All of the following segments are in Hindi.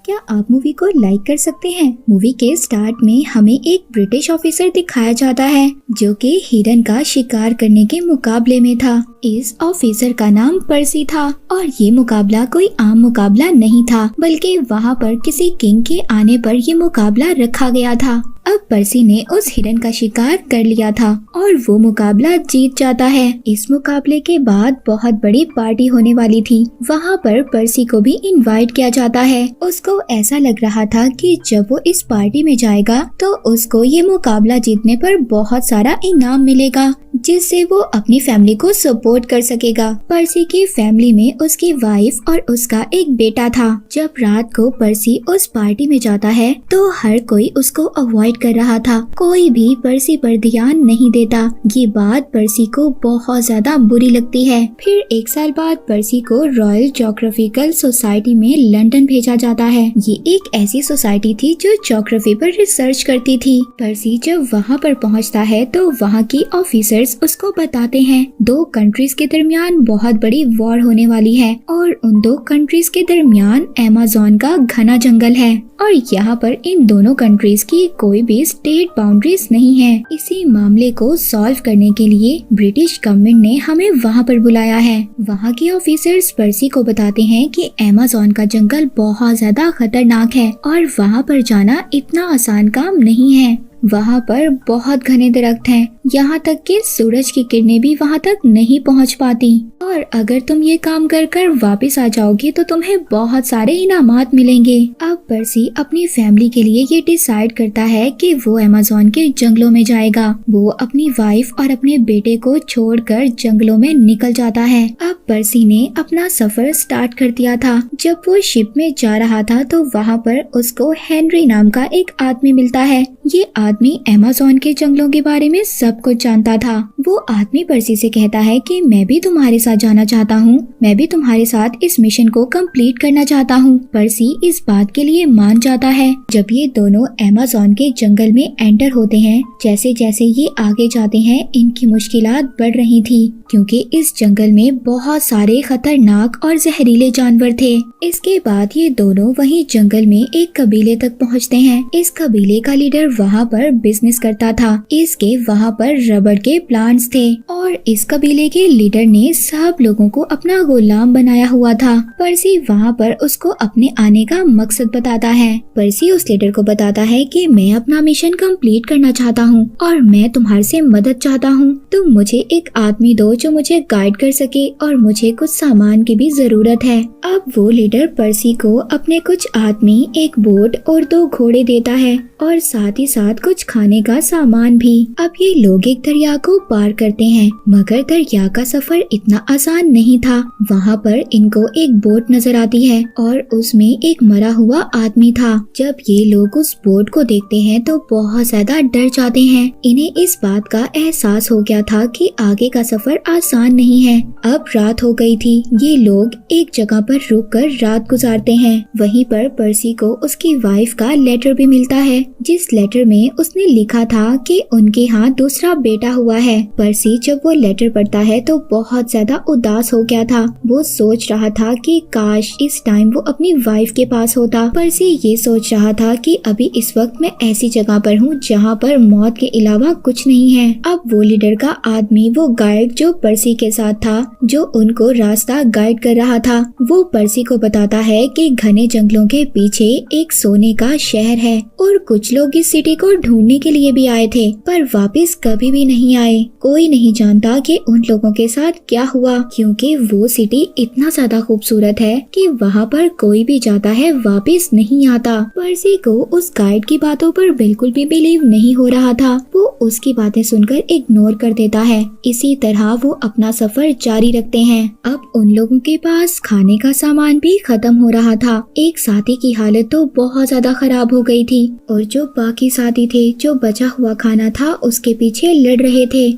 क्या आप मूवी को लाइक कर सकते हैं? मूवी के स्टार्ट में हमें एक ब्रिटिश ऑफिसर दिखाया जाता है जो कि हिरन का शिकार करने के मुकाबले में था। इस ऑफिसर का नाम पर्सी था और ये मुकाबला कोई आम मुकाबला नहीं था, बल्कि वहाँ पर किसी किंग के आने पर ये मुकाबला रखा गया था। अब पर्सी ने उस हिरन का शिकार कर लिया था और वो मुकाबला जीत जाता है। इस मुकाबले के बाद बहुत बड़ी पार्टी होने वाली थी। वहाँ पर पर्सी को भी इनवाइट किया जाता है। उसको ऐसा लग रहा था कि जब वो इस पार्टी में जाएगा तो उसको ये मुकाबला जीतने पर बहुत सारा इनाम मिलेगा, जिससे वो अपनी फैमिली को सपोर्ट कर सकेगा। पर्सी की फैमिली में उसकी वाइफ और उसका एक बेटा था। जब रात को पर्सी उस पार्टी में जाता है तो हर कोई उसको अवॉइड कर रहा था। कोई भी पर्सी पर ध्यान नहीं देता। ये बात पर्सी को बहुत ज्यादा बुरी लगती है। फिर एक साल बाद पर्सी को रॉयल ज्योग्राफिकल सोसाइटी में लंदन भेजा जाता है। ये एक ऐसी सोसाइटी थी जो ज्योग्राफी पर रिसर्च करती थी। पर्सी जब वहाँ पर पहुँचता है तो वहाँ की ऑफिसर्स उसको बताते हैं 2 कंट्रीज के दरमियान बहुत बड़ी वॉर होने वाली है और उन 2 कंट्रीज के दरमियान अमेज़न का घना जंगल है और यहाँ पर इन दोनों कंट्रीज की कोई भी स्टेट बाउंड्रीज नहीं है। इसी मामले को सॉल्व करने के लिए ब्रिटिश गवर्नमेंट ने हमें वहाँ पर बुलाया है। वहाँ के ऑफिसर्स पर्सी को बताते हैं कि अमेज़न का जंगल बहुत ज्यादा खतरनाक है और वहाँ पर जाना इतना आसान काम नहीं है। वहाँ पर बहुत घने दरख्त हैं, यहाँ तक कि सूरज की किरणें भी वहाँ तक नहीं पहुँच पाती और अगर तुम ये काम कर कर वापस आ जाओगे तो तुम्हें बहुत सारे इनामात मिलेंगे। अब पर्सी अपनी फैमिली के लिए ये डिसाइड करता है कि वो अमेज़न के जंगलों में जाएगा। वो अपनी वाइफ और अपने बेटे को छोड़कर जंगलों में निकल जाता है। अब पर्सी ने अपना सफर स्टार्ट कर दिया था। जब वो शिप में जा रहा था तो वहाँ पर उसको हेनरी नाम का एक आदमी मिलता है। ये आदमी अमेज़न के जंगलों के बारे में सब कुछ जानता था। वो आदमी पर्सी से कहता है कि मैं भी तुम्हारे साथ जाना चाहता हूँ, मैं भी तुम्हारे साथ इस मिशन को कंप्लीट करना चाहता हूँ। पर्सी इस बात के लिए मान जाता है। जब ये दोनों अमेज़न के जंगल में एंटर होते हैं, जैसे जैसे ये आगे जाते हैं इनकी मुश्किलात बढ़ रही थी, क्योंकि इस जंगल में बहुत सारे खतरनाक और जहरीले जानवर थे। इसके बाद ये दोनों वहीं जंगल में एक कबीले तक पहुँचते हैं। इस कबीले का लीडर वहाँ पर बिजनेस करता था। इसके वहाँ पर रबड़ के प्लांट्स थे और इस कबीले के लीडर ने सब लोगों को अपना गुलाम बनाया हुआ था। पर्सी वहाँ पर उसको अपने आने का मकसद बताता है। पर्सी उस लीडर को बताता है कि मैं अपना मिशन कंप्लीट करना चाहता हूँ और मैं तुम्हारे से मदद चाहता हूँ। तुम मुझे एक आदमी दो जो मुझे गाइड कर सके और मुझे कुछ सामान की भी जरूरत है। अब वो लीडर पर्सी को अपने कुछ आदमी, एक बोट और 2 घोड़े देता है और साथ ही साथ कुछ खाने का सामान भी। अब ये लोग एक दरिया को पार करते हैं, मगर दरिया का सफर इतना आसान नहीं था। वहाँ पर इनको एक बोट नजर आती है और उसमें एक मरा हुआ आदमी था। जब ये लोग उस बोट को देखते हैं तो बहुत ज्यादा डर जाते हैं। इन्हें इस बात का एहसास हो गया था कि आगे का सफर आसान नहीं है। अब रात हो गई थी। ये लोग एक जगह पर रुककर रात गुजारते हैं। वहीं पर पर्सी को उसकी वाइफ का लेटर भी मिलता है, जिस लेटर में उसने लिखा था कि उनके यहाँ दूसरा बेटा हुआ है। पर्सी जब वो लेटर पढ़ता है तो बहुत ज्यादा उदास हो गया था। वो सोच रहा था कि काश इस टाइम वो अपनी वाइफ के पास होता। पर्सी ये सोच रहा था कि अभी इस वक्त मैं ऐसी जगह पर हूँ जहाँ पर मौत के अलावा कुछ नहीं है। अब वो लीडर का आदमी, वो गाइड जो पर्सी के साथ था, जो उनको रास्ता गाइड कर रहा था, वो पर्सी को बताता है कि घने जंगलों के पीछे एक सोने का शहर है और कुछ लोग इस सिटी को ढूंढने के लिए भी आए थे पर वापस कभी भी नहीं आए। कोई नहीं जानता कि उन लोगों के साथ क्या हुआ, क्योंकि वो सिटी इतना ज्यादा खूबसूरत है कि वहाँ पर कोई भी जाता है वापस नहीं आता। पर्सी को उस गाइड की बातों पर बिल्कुल भी बिलीव नहीं हो रहा था। वो उसकी बातें सुनकर इग्नोर कर देता है। इसी तरह वो अपना सफर जारी रखते हैं। अब उन लोगों के पास खाने का सामान भी खत्म हो रहा था। एक साथी की हालत तो बहुत ज्यादा खराब हो गई थी और जो बाकी साथी थे, जो बचा हुआ खाना था उसके पीछे लड़ रहे थे।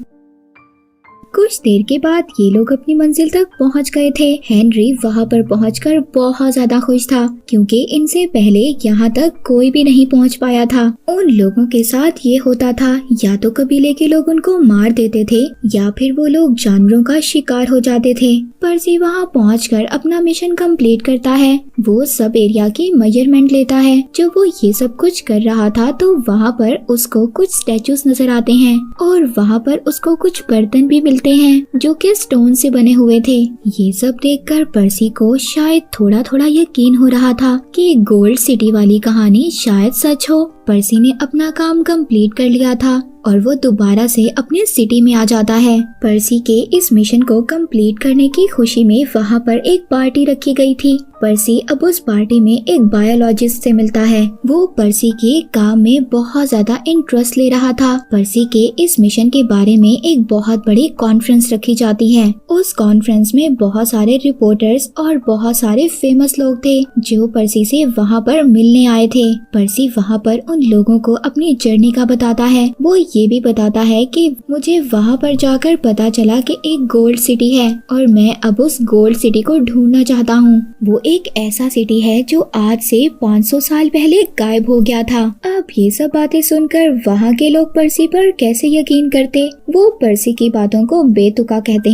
कुछ देर के बाद ये लोग अपनी मंजिल तक पहुंच गए थे। हेनरी वहां पर पहुंचकर बहुत ज्यादा खुश था क्योंकि इनसे पहले यहाँ तक कोई भी नहीं पहुंच पाया था। उन लोगों के साथ ये होता था, या तो कबीले के लोग उनको मार देते थे या फिर वो लोग जानवरों का शिकार हो जाते थे। पर्सी वहाँ पहुंचकर अपना मिशन कंप्लीट करता है। वो सब एरिया की मेजरमेंट लेता है। जब वो ये सब कुछ कर रहा था तो वहाँ पर उसको कुछ स्टैचूज नजर आते हैं और वहाँ पर उसको कुछ बर्तन भी मिलते हैं जो कि स्टोन से बने हुए थे। ये सब देखकर पर्सी को शायद थोड़ा थोड़ा यकीन हो रहा था कि गोल्ड सिटी वाली कहानी शायद सच हो। पर्सी ने अपना काम कंप्लीट कर लिया था और वो दोबारा से अपने सिटी में आ जाता है। पर्सी के इस मिशन को कंप्लीट करने की खुशी में वहाँ पर एक पार्टी रखी गई थी। पर्सी अब उस पार्टी में एक बायोलॉजिस्ट से मिलता है। वो पर्सी के काम में बहुत ज्यादा इंटरेस्ट ले रहा था। पर्सी के इस मिशन के बारे में एक बहुत बड़ी कॉन्फ्रेंस रखी जाती है। उस कॉन्फ्रेंस में बहुत सारे रिपोर्टर्स और बहुत सारे फेमस लोग थे जो पर्सी से वहाँ पर मिलने आए थे। पर्सी वहाँ पर उन लोगों को अपनी जर्नी का बताता है। वो ये भी बताता है कि मुझे वहाँ पर जाकर पता चला कि एक गोल्ड सिटी है और मैं अब उस गोल्ड सिटी को ढूंढना चाहता हूँ। वो एक ऐसा सिटी है जो आज से 500 साल पहले गायब हो गया था। अब ये सब बातें सुनकर वहाँ के लोग पर्सी पर कैसे यकीन करते। वो पर्सी की बातों को बेतुका कहते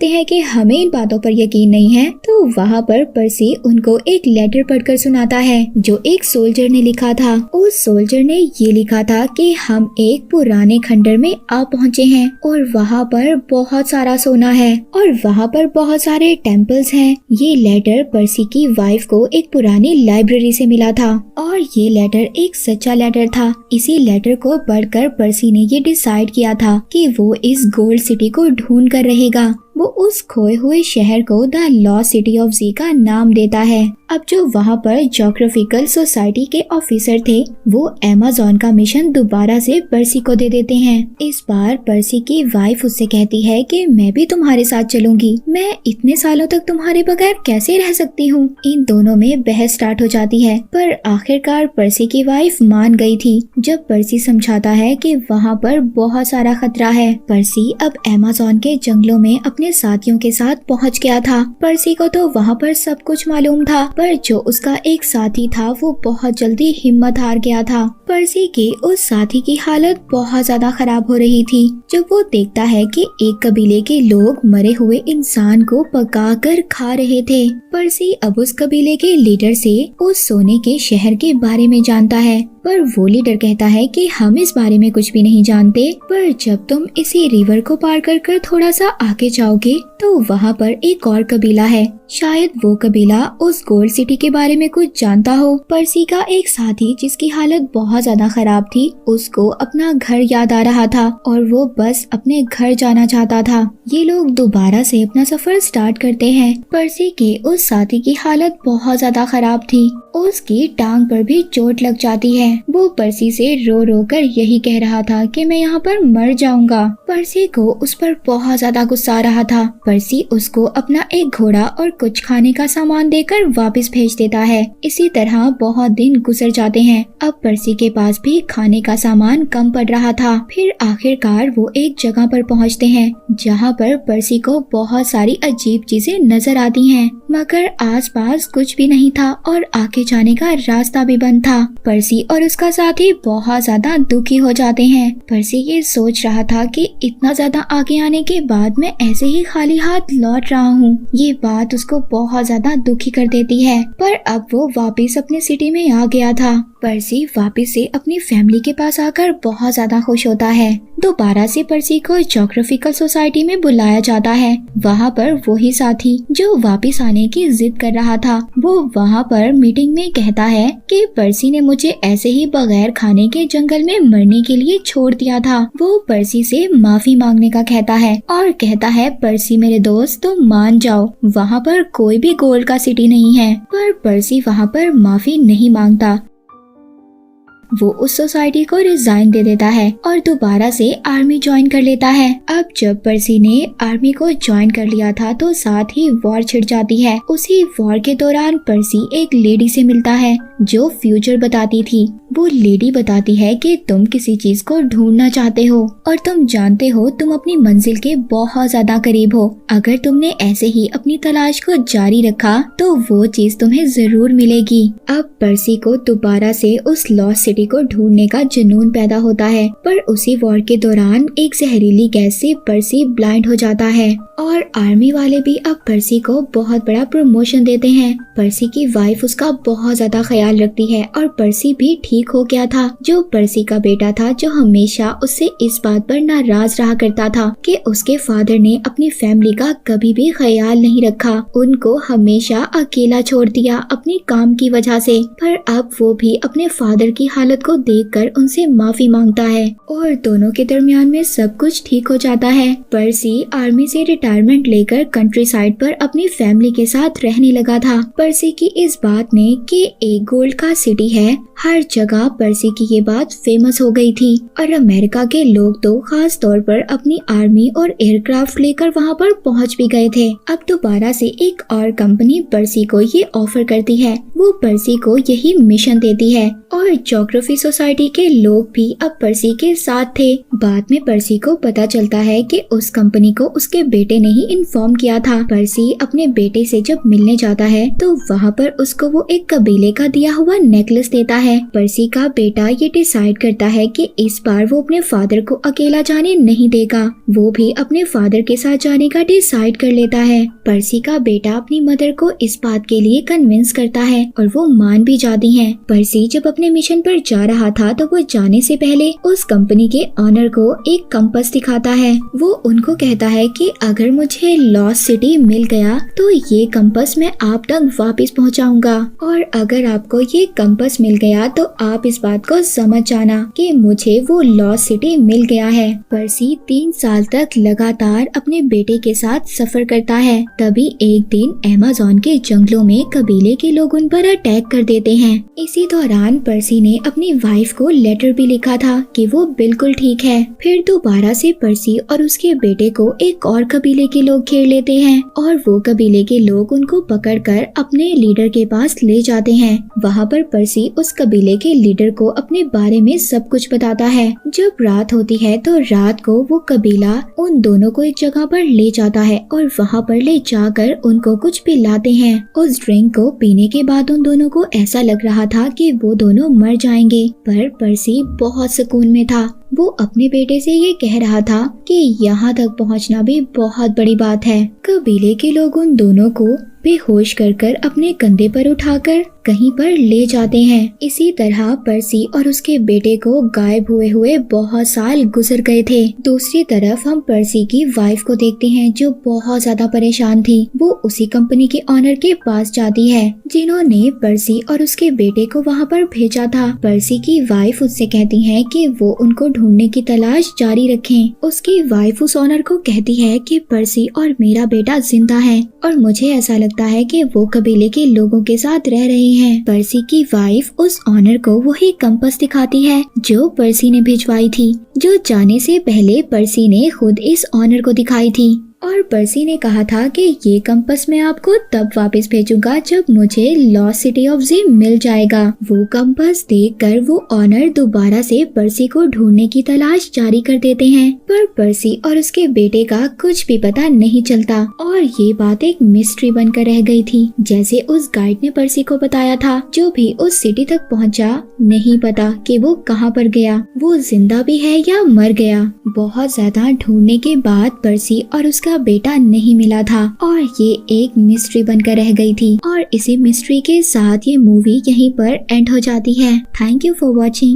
हैं कि हमें इन बातों पर यकीन नहीं है। तो वहाँ पर पर्सी उनको एक लेटर पढ़कर सुनाता है जो एक सोल्जर ने लिखा था। उस सोल्जर ने ये लिखा था कि हम एक पुराने खंडर में आ पहुँचे हैं और वहाँ पर बहुत सारा सोना है और वहाँ पर बहुत सारे टेम्पल्स हैं। ये लेटर पर्सी की वाइफ को एक पुरानी लाइब्रेरी से मिला था और ये लेटर एक सच्चा लेटर था। इसी लेटर को पढ़कर पर्सी ने ये डिसाइड किया था कि वो इस गोल्ड सिटी को ढूंढ कर रहेगा। वो उस खोए हुए शहर को द लॉस्ट सिटी ऑफ जी का नाम देता है। अब जो वहाँ पर ज्योग्राफिकल सोसाइटी के ऑफिसर थे वो अमेज़न का मिशन दोबारा से पर्सी को दे देते हैं। इस बार पर्सी की वाइफ उससे कहती है कि मैं भी तुम्हारे साथ चलूंगी, मैं इतने सालों तक तुम्हारे बगैर कैसे रह सकती हूँ। इन दोनों में बहस स्टार्ट हो जाती है पर आखिरकार पर्सी की वाइफ मान गई थी जब पर्सी समझाता है कि वहाँ पर बहुत सारा खतरा है। पर्सी अब अमेज़न के जंगलों में अपने साथियों के साथ पहुँच गया था। पर्सी को तो वहाँ पर सब कुछ मालूम था पर जो उसका एक साथी था वो बहुत जल्दी हिम्मत हार गया था। पर्सी के उस साथी की हालत बहुत ज्यादा खराब हो रही थी जब वो देखता है कि एक कबीले के लोग मरे हुए इंसान को पकाकर खा रहे थे। पर्सी अब उस कबीले के लीडर से उस सोने के शहर के बारे में जानता है पर वो लीडर कहता है कि हम इस बारे में कुछ भी नहीं जानते, पर जब तुम इसी रिवर को पार कर थोड़ा सा आगे जाओगे तो वहाँ पर एक और कबीला है, शायद वो कबीला उस गोल्ड सिटी के बारे में कुछ जानता हो। पर्सी का एक साथी जिसकी हालत बहुत ज्यादा खराब थी उसको अपना घर याद आ रहा था और वो बस अपने घर जाना चाहता था। ये लोग दोबारा से अपना सफर स्टार्ट करते हैं। पर्सी के उस साथी की हालत बहुत ज्यादा खराब थी, उसकी टांग पर भी चोट लग जाती है। वो पर्सी से रो रो कर यही कह रहा था कि मैं यहाँ पर मर जाऊंगा। पर्सी को उस पर बहुत ज्यादा गुस्सा आ रहा था। पर्सी उसको अपना एक घोड़ा और कुछ खाने का सामान देकर वापस भेज देता है। इसी तरह बहुत दिन गुजर जाते हैं। अब पर्सी के पास भी खाने का सामान कम पड़ रहा था। फिर आखिरकार वो एक जगह पर पहुँचते हैं जहाँ पर पर्सी को बहुत सारी अजीब चीजें नजर आती हैं, मगर आसपास कुछ भी नहीं था और आगे जाने का रास्ता भी बंद था। पर्सी और उसका साथी बहुत ज्यादा दुखी हो जाते हैं। पर्सी ये सोच रहा था कि इतना ज्यादा आगे आने के बाद मैं ऐसे ही खाली हाथ लौट रहा हूँ। ये बात उसको बहुत ज्यादा दुखी कर देती है, पर अब वो वापस अपने सिटी में आ गया था। पर्सी वापस से अपनी फैमिली के पास आकर बहुत ज्यादा खुश होता है। दोबारा से पर्सी को ज्योग्राफिकल सोसाइटी में बुलाया जाता है। वहाँ पर वही साथी जो वापस आने की जिद कर रहा था वो वहाँ पर मीटिंग में कहता है कि पर्सी ने मुझे ऐसे ही बगैर खाने के जंगल में मरने के लिए छोड़ दिया था। वो पर्सी से माफी मांगने का कहता है और कहता है पर्सी मेरे दोस्त तुम मान जाओ, वहाँ पर कोई भी गोल्ड का सिटी नहीं है। पर पर्सी वहाँ पर माफी नहीं मांगता। वो उस सोसाइटी को रिजाइन दे देता है और दोबारा से आर्मी ज्वाइन कर लेता है। अब जब पर्सी ने आर्मी को ज्वाइन कर लिया था तो साथ ही वॉर छिड़ जाती है। उसी वॉर के दौरान पर्सी एक लेडी से मिलता है जो फ्यूचर बताती थी। वो लेडी बताती है कि तुम किसी चीज को ढूंढना चाहते हो और तुम जानते हो तुम अपनी मंजिल के बहुत ज्यादा करीब हो। अगर तुमने ऐसे ही अपनी तलाश को जारी रखा तो वो चीज तुम्हें जरूर मिलेगी। अब पर्सी को दोबारा से उस लॉस्ट सिटी को ढूंढने का जुनून पैदा होता है, पर उसी वॉर के दौरान एक जहरीली गैस से पर्सी ब्लाइंड हो जाता है और आर्मी वाले भी अब पर्सी को बहुत बड़ा प्रमोशन देते हैं। पर्सी की वाइफ उसका बहुत ज्यादा ख्याल रखती है और पर्सी भी ठीक हो गया था। जो पर्सी का बेटा था जो हमेशा उससे इस बात पर नाराज रहा करता था कि उसके फादर ने अपनी फैमिली का कभी भी ख्याल नहीं रखा, उनको हमेशा अकेला छोड़ दिया अपनी काम की वजह से। पर अब वो भी अपने फादर की हालत को देखकर उनसे माफी मांगता है और दोनों के दरमियान में सब कुछ ठीक हो जाता है। पर्सी आर्मी से रिटायरमेंट लेकर कंट्री साइड पर अपनी फैमिली के साथ रहने लगा था। पर्सी की इस बात ने कि एक गोल्ड का सिटी है, हर जगह पर्सी की ये बात फेमस हो गई थी और अमेरिका के लोग तो खास तौर पर अपनी आर्मी और एयरक्राफ्ट लेकर वहाँ पर पहुँच भी गए थे। अब दोबारा से एक और कंपनी पर्सी को ये ऑफर करती है, वो पर्सी को यही मिशन देती है और ज्योग्राफी सोसाइटी के लोग भी अब पर्सी के साथ थे। बाद में पर्सी को पता चलता है कि उस कंपनी को उसके बेटे ने ही इन्फॉर्म किया था। पर्सी अपने बेटे से जब मिलने जाता है तो वहाँ पर उसको वो एक कबीले का दिया हुआ नेकलेस देता है। पर्सी का बेटा ये डिसाइड करता है कि इस बार वो अपने फादर को अकेला जाने नहीं देगा, वो भी अपने फादर के साथ जाने का डिसाइड कर लेता है। पर्सी का बेटा अपनी मदर को इस बात के लिए कन्विंस करता है और वो मान भी जाती हैं। पर्सी जब अपने मिशन पर जा रहा था तो वो जाने से पहले उस कंपनी के ऑनर को एक कंपास दिखाता है। वो उनको कहता है कि अगर मुझे लॉस्ट सिटी मिल गया तो ये कंपास मैं आप तक वापस पहुंचाऊंगा और अगर आपको ये कंपास मिल गया तो आप इस बात को समझ जाना कि मुझे वो लॉस्ट सिटी मिल गया है। पर्सी 3 साल तक लगातार अपने बेटे के साथ सफर करता है। तभी एक दिन अमेज़न के जंगलों में कबीले के लोग उन पर अटैक कर देते हैं। इसी दौरान पर्सी ने अपनी वाइफ को लेटर भी लिखा था कि वो बिल्कुल ठीक है। फिर दोबारा से पर्सी और उसके बेटे को एक और कबीले के लोग घेर लेते हैं और वो कबीले के लोग उनको पकड़कर अपने लीडर के पास ले जाते हैं। वहाँ पर पर्सी उस कबीले के लीडर को अपने बारे में सब कुछ बताता है। जब रात होती है तो रात को वो कबीला उन दोनों को एक जगह पर ले जाता है और वहाँ पर ले जाकर उनको कुछ पिलाते हैं। उस ड्रिंक को पीने के बाद उन दोनों को ऐसा लग रहा था कि वो दोनों मर जाएंगे, पर पर्सी बहुत सुकून में था। वो अपने बेटे से ये कह रहा था कि यहाँ तक पहुँचना भी बहुत बड़ी बात है। कबीले के लोग उन दोनों को बेहोश कर अपने कंधे पर उठाकर कहीं पर ले जाते हैं। इसी तरह पर्सी और उसके बेटे को गायब हुए बहुत साल गुजर गए थे। दूसरी तरफ हम पर्सी की वाइफ को देखते हैं जो बहुत ज्यादा परेशान थी। वो उसी कंपनी के ऑनर के पास जाती है जिन्होंने पर्सी और उसके बेटे को वहाँ पर भेजा था। पर्सी की वाइफ उससे कहती है कि वो उनको ढूंढने की तलाश जारी रखें। उसकी वाइफ उस ऑनर को कहती है कि पर्सी और मेरा बेटा जिंदा है और मुझे ऐसा लगता है कि वो कबीले के लोगों के साथ रह रहे हैं। पर्सी की वाइफ उस ऑनर को वही कंपास दिखाती है जो पर्सी ने भिजवाई थी, जो जाने से पहले पर्सी ने खुद इस ऑनर को दिखाई थी। और पर्सी ने कहा था कि ये कंपास मैं आपको तब वापस भेजूंगा जब मुझे लॉस्ट सिटी ऑफ जी मिल जाएगा। वो कंपास देखकर वो ऑनर दोबारा से पर्सी को ढूंढने की तलाश जारी कर देते हैं, पर पर्सी और उसके बेटे का कुछ भी पता नहीं चलता और ये बात एक मिस्ट्री बनकर रह गई थी। जैसे उस गाइड ने पर्सी को बताया था, जो भी उस सिटी तक पहुंचा नहीं पता कि वो कहाँ पर गया, वो जिंदा भी है या मर गया। बहुत ज्यादा ढूंढने के बाद पर्सी और उसका बेटा नहीं मिला था और ये एक मिस्ट्री बनकर रह गई थी और इसी मिस्ट्री के साथ ये मूवी यहीं पर एंड हो जाती है। Thank you for watching.